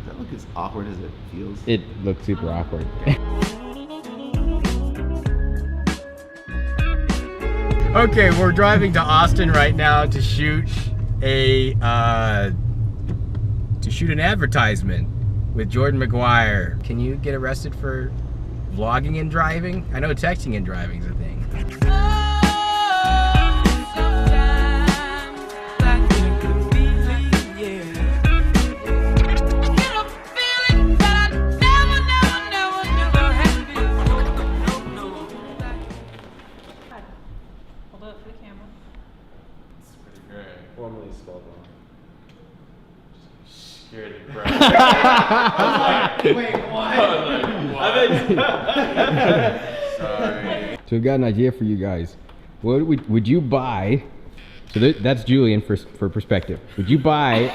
that look as awkward as it feels? It looked super awkward. Okay, we're driving to Austin right now to shoot an advertisement with Jordan McGuire. Can you get arrested for vlogging and driving? I know texting and driving is a thing. Formally spelled wrong. Scared to cry. Wait, what? Sorry. So we've got an idea for you guys. What would you buy? So that's Julian for perspective. Would you buy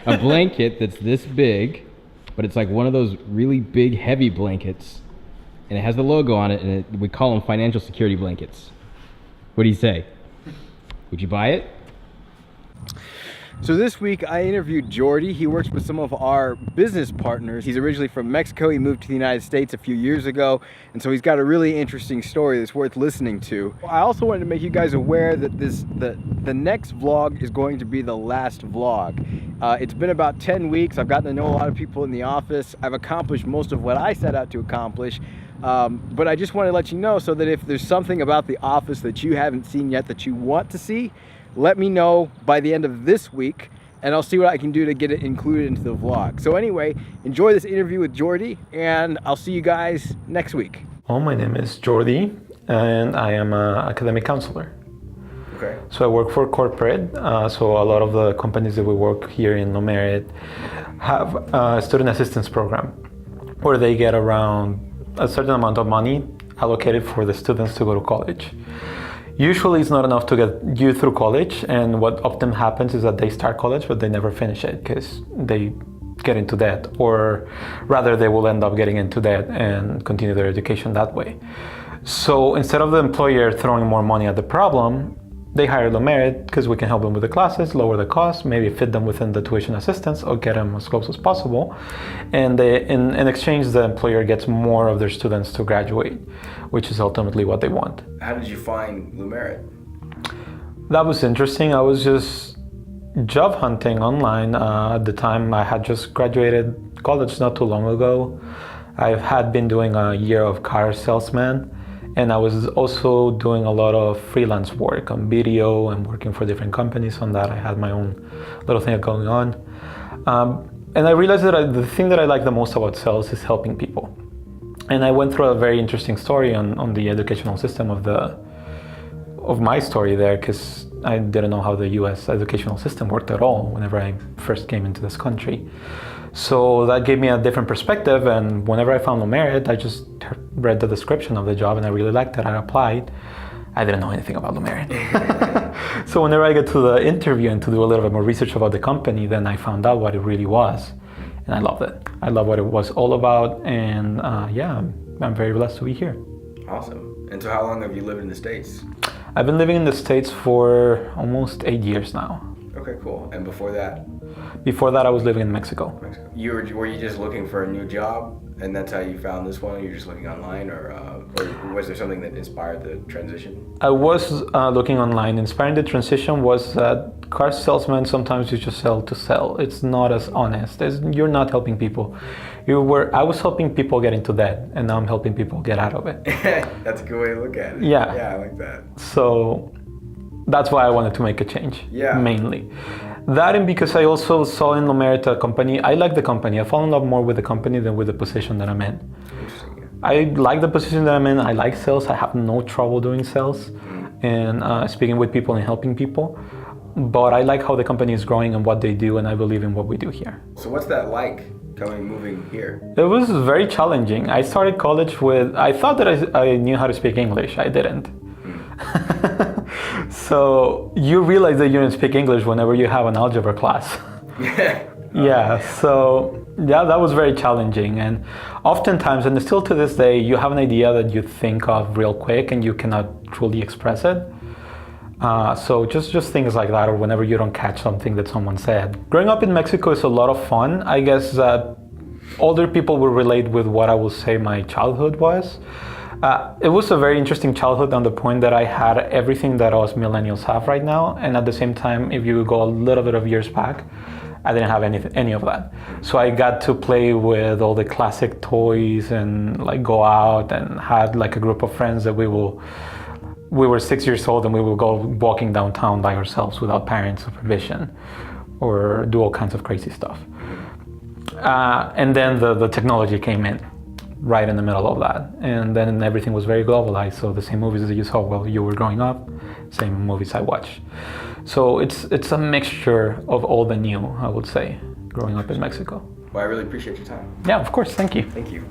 a blanket that's this big, but it's like one of those really big, heavy blankets, and it has the logo on it, and we call them financial security blankets? What do you say? Would you buy it? So this week I interviewed Jordy. He works with some of our business partners. He's originally from Mexico. He moved to the United States a few years ago, and so he's got a really interesting story that's worth listening to. I also wanted to make you guys aware that the next vlog is going to be the last vlog. It's been about 10 weeks. I've gotten to know a lot of people in the office. I've accomplished most of what I set out to accomplish. But I just want to let you know so that if there's something about the office that you haven't seen yet that you want to see, let me know by the end of this week, and I'll see what I can do to get it included into the vlog. So anyway, enjoy this interview with Jordy, and I'll see you guys next week. Well, my name is Jordy, and I am an academic counselor. Okay. So I work for corporate. So a lot of the companies that we work here in No Merit have a student assistance program where they get around a certain amount of money allocated for the students to go to college. Usually it's not enough to get you through college, and what often happens is that they start college but they never finish it because they get into debt, or rather they will end up getting into debt and continue their education that way. So instead of the employer throwing more money at the problem, they hire No Merit because we can help them with the classes, lower the cost, maybe fit them within the tuition assistance or get them as close as possible. And in exchange, the employer gets more of their students to graduate, which is ultimately what they want. How did you find No Merit? That was interesting. I was just job hunting online. At the time, I had just graduated college not too long ago. I had been doing a year of car salesman, and I was also doing a lot of freelance work on video and working for different companies on that. I had my own little thing going on. And I realized that the thing that I like the most about sales is helping people. And I went through a very interesting story on the educational system of my story there, because I didn't know how the US educational system worked at all whenever I first came into this country. So that gave me a different perspective, and whenever I found No Merit, I just read the description of the job and I really liked it. I applied. I didn't know anything about No Merit. So whenever I get to the interview and to do a little bit more research about the company, then I found out what it really was, and I loved it. I love what it was all about, and yeah, I'm very blessed to be here. Awesome. And so how long have you lived in the States? I've been living in the States for almost 8 years now. Okay, cool. And before that? Before that, I was living in Mexico. Were you just looking for a new job, and that's how you found this one? You're just looking online, or was there something that inspired the transition? I was looking online. Inspiring the transition was that car salesmen, sometimes you just sell to sell. It's not as honest. You're not helping people. I was helping people get into debt, and now I'm helping people get out of it. That's a good way to look at it. Yeah. Yeah, I like that. So that's why I wanted to make a change, mainly. That, and because I also saw in No Merit a company, I like the company. I fall in love more with the company than with the position that I'm in. I like the position that I'm in. I like sales. I have no trouble doing sales and speaking with people and helping people. But I like how the company is growing and what they do, and I believe in what we do here. So what's that like, moving here? It was very challenging. I started college I thought that I knew how to speak English. I didn't. So you realize that you don't speak English whenever you have an algebra class. Yeah, so yeah, that was very challenging. And oftentimes, and still to this day, you have an idea that you think of real quick and you cannot truly express it. So just things like that, or whenever you don't catch something that someone said. Growing up in Mexico is a lot of fun. I guess that older people will relate with what I will say my childhood was. It was a very interesting childhood on the point that I had everything that us millennials have right now, and at the same time, if you go a little bit of years back, I didn't have any of that. So I got to play with all the classic toys and like go out and had like a group of friends that we were 6 years old and we would go walking downtown by ourselves without parent supervision or do all kinds of crazy stuff. And then the technology came in right in the middle of that. And then everything was very globalized. So the same movies that you saw while you were growing up, same movies I watched. So it's a mixture of all the new, I would say, growing up in Mexico. Well, I really appreciate your time. Yeah, of course. Thank you. Thank you.